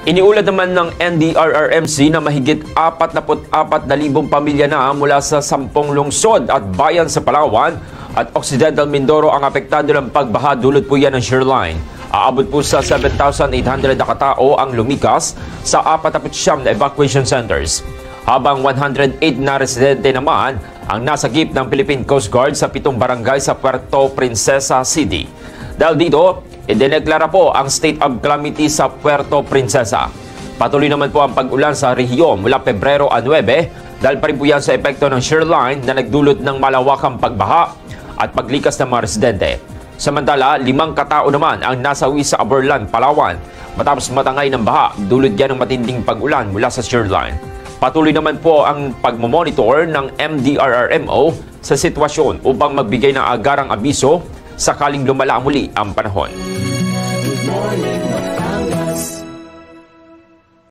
Iniulat naman ng NDRRMC na mahigit 44,000 pamilya na mula sa 10 lungsod at bayan sa Palawan at Occidental Mindoro ang apektado ng pagbaha dulot po yan ng shoreline. Aabot po sa 7,800 na katao ang lumikas sa 49 na evacuation centers. Habang 108 na residente naman ang nasagip ng Philippine Coast Guard sa 7 barangay sa Puerto Princesa City. Dahil dito, idineklara po ang state of calamity sa Puerto Princesa. Patuloy naman po ang pag-ulan sa rehiyon mula Pebrero a 9 dahil pa rin po yan sa epekto ng shoreline na nagdulot ng malawakang pagbaha at paglikas ng mga residente. Samantala, 5 katao naman ang nasawi sa Aborlan, Palawan matapos matangay ng baha dulot yan ng matinding pag-ulan mula sa shoreline. Patuloy naman po ang pagmomonitor ng MDRRMO sa sitwasyon upang magbigay ng agarang abiso sakaling lumala muli ang panahon.